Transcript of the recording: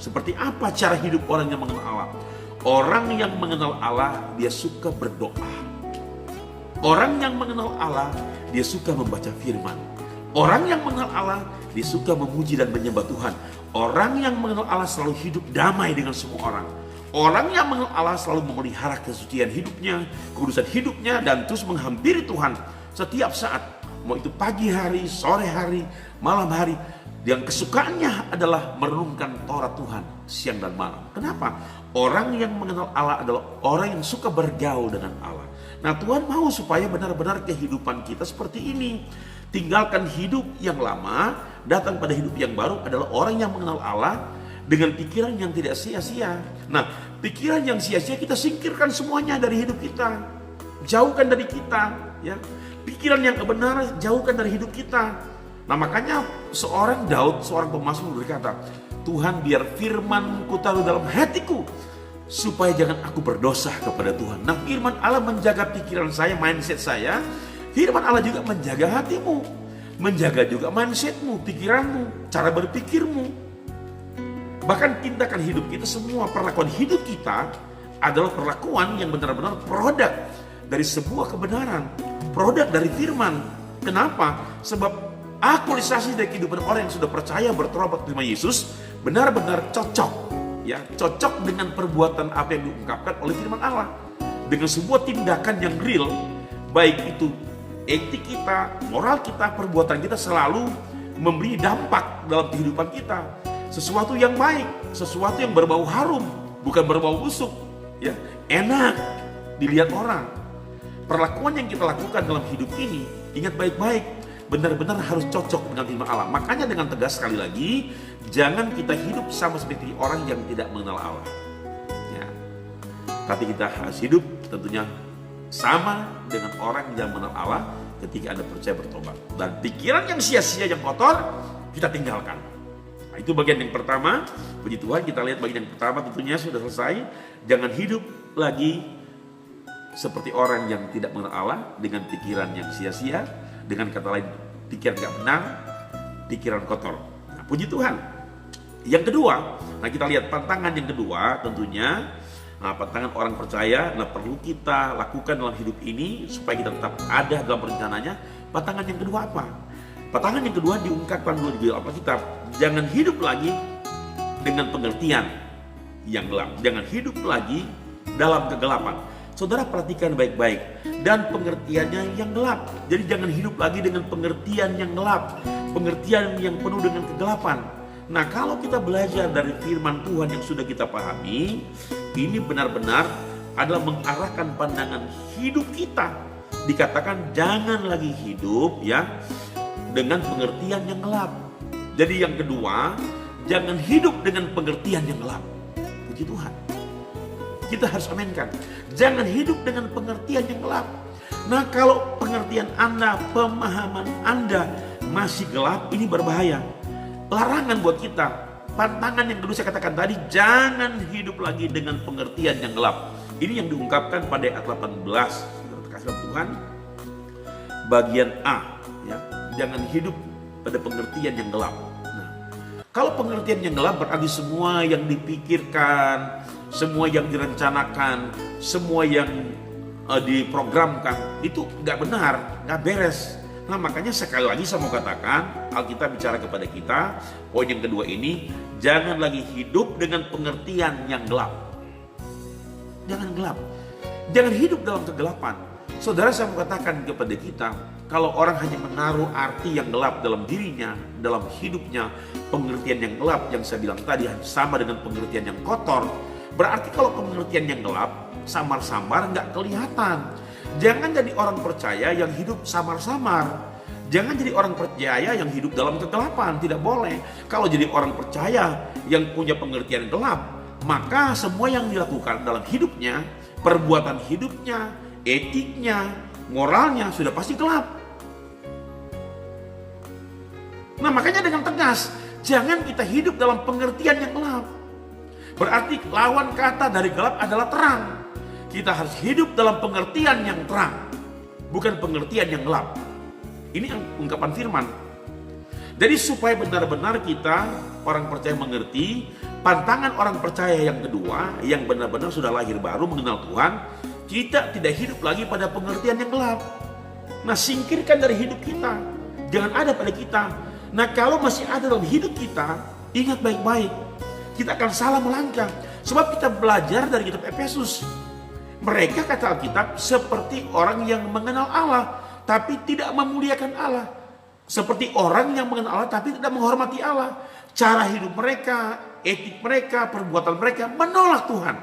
Seperti apa cara hidup orang yang mengenal Allah? Orang yang mengenal Allah, dia suka berdoa. Orang yang mengenal Allah, dia suka membaca firman. Orang yang mengenal Allah, dia suka memuji dan menyembah Tuhan. Orang yang mengenal Allah selalu hidup damai dengan semua orang. Orang yang mengenal Allah selalu memelihara kesucian hidupnya, kudusan hidupnya, dan terus menghampiri Tuhan setiap saat. Mau itu pagi hari, sore hari, malam hari. Yang kesukaannya adalah merenungkan Taurat Tuhan siang dan malam. Kenapa? Orang yang mengenal Allah adalah orang yang suka bergaul dengan Allah. Nah, Tuhan mau supaya benar-benar kehidupan kita seperti ini. Tinggalkan hidup yang lama, datang pada hidup yang baru adalah orang yang mengenal Allah dengan pikiran yang tidak sia-sia. Nah, pikiran yang sia-sia kita singkirkan semuanya dari hidup kita. Jauhkan dari kita, ya. Pikiran yang kebenaran jauhkan dari hidup kita. Nah, makanya seorang Daud, seorang pemazmur berkata, Tuhan, biar firman-Ku taruh dalam hatiku, supaya jangan aku berdosa kepada Tuhan. Nah, firman Allah menjaga pikiran saya, mindset saya. Firman Allah juga menjaga hatimu, menjaga juga mindsetmu, pikiranmu, cara berpikirmu. Bahkan tindakan hidup kita, semua perlakuan hidup kita adalah perlakuan yang benar-benar produk dari sebuah kebenaran, produk dari firman. Kenapa? Sebab aktualisasi dari kehidupan orang yang sudah percaya bertobat terima Yesus benar-benar cocok, ya, cocok dengan perbuatan apa yang diungkapkan oleh firman Allah. Dengan sebuah tindakan yang real, baik itu etik kita, moral kita, perbuatan kita selalu memberi dampak dalam kehidupan kita. Sesuatu yang baik, sesuatu yang berbau harum, bukan berbau busuk, ya, enak dilihat orang. Perlakuan yang kita lakukan dalam hidup ini, ingat baik-baik, benar-benar harus cocok dengan firman Allah. Makanya dengan tegas sekali lagi, jangan kita hidup sama seperti orang yang tidak mengenal Allah, ya. Tapi kita harus hidup tentunya sama dengan orang yang mengenal Allah ketika Anda percaya bertobat. Dan pikiran yang sia-sia, yang kotor, kita tinggalkan. Nah, itu bagian yang pertama. Puji Tuhan, kita lihat bagian yang pertama tentunya sudah selesai. Jangan hidup lagi seperti orang yang tidak mengenal Allah dengan pikiran yang sia-sia. Dengan kata lain, pikiran gak benar, pikiran kotor. Nah, puji Tuhan. Yang kedua, nah kita lihat tantangan yang kedua tentunya. Nah, tantangan orang percaya, nah perlu kita lakukan dalam hidup ini supaya kita tetap ada dalam rencananya. Tantangan yang kedua apa? Tantangan yang kedua diungkapkan dulu di Alkitab. Jangan hidup lagi dengan pengertian yang gelap. Jangan hidup lagi dalam kegelapan. Saudara perhatikan baik-baik, dan pengertiannya yang gelap. Jadi jangan hidup lagi dengan pengertian yang gelap, pengertian yang penuh dengan kegelapan. Nah, kalau kita belajar dari firman Tuhan yang sudah kita pahami, ini benar-benar adalah mengarahkan pandangan hidup kita. Dikatakan jangan lagi hidup, ya, dengan pengertian yang gelap. Jadi yang kedua, jangan hidup dengan pengertian yang gelap. Puji Tuhan. Kita harus aminkan. Jangan hidup dengan pengertian yang gelap. Nah, kalau pengertian Anda, pemahaman Anda masih gelap, ini berbahaya. Larangan buat kita. Pantangan yang kedua saya katakan tadi, jangan hidup lagi dengan pengertian yang gelap. Ini yang diungkapkan pada ayat 18. Kasih Tuhan, bagian A, ya, jangan hidup pada pengertian yang gelap. Nah, kalau pengertian yang gelap berarti semua yang dipikirkan, semua yang direncanakan, semua yang diprogramkan itu nggak benar, nggak beres. Nah, makanya sekali lagi saya mau katakan, Alkitab bicara kepada kita, poin yang kedua ini, jangan lagi hidup dengan pengertian yang gelap. Jangan gelap, jangan hidup dalam kegelapan. Saudara, saya mau katakan kepada kita, kalau orang hanya menaruh arti yang gelap dalam dirinya, dalam hidupnya, pengertian yang gelap yang saya bilang tadi sama dengan pengertian yang kotor, berarti kalau pengertian yang gelap, samar-samar nggak kelihatan. Jangan jadi orang percaya yang hidup samar-samar. Jangan jadi orang percaya yang hidup dalam kegelapan. Tidak boleh. Kalau jadi orang percaya yang punya pengertian gelap, maka semua yang dilakukan dalam hidupnya, perbuatan hidupnya, etiknya, moralnya sudah pasti gelap. Nah, makanya dengan tegas, jangan kita hidup dalam pengertian yang gelap. Berarti lawan kata dari gelap adalah terang. Kita harus hidup dalam pengertian yang terang, bukan pengertian yang gelap. Ini ungkapan firman. Jadi supaya benar-benar kita orang percaya mengerti, pantangan orang percaya yang kedua, yang benar-benar sudah lahir baru mengenal Tuhan, kita tidak hidup lagi pada pengertian yang gelap. Nah, singkirkan dari hidup kita, jangan ada pada kita. Nah, kalau masih ada dalam hidup kita, ingat baik-baik, kita akan salah melangkah. Sebab kita belajar dari kitab Efesus. Mereka, kata Alkitab, seperti orang yang mengenal Allah, tapi tidak memuliakan Allah. Seperti orang yang mengenal Allah, tapi tidak menghormati Allah. Cara hidup mereka, etik mereka, perbuatan mereka menolak Tuhan.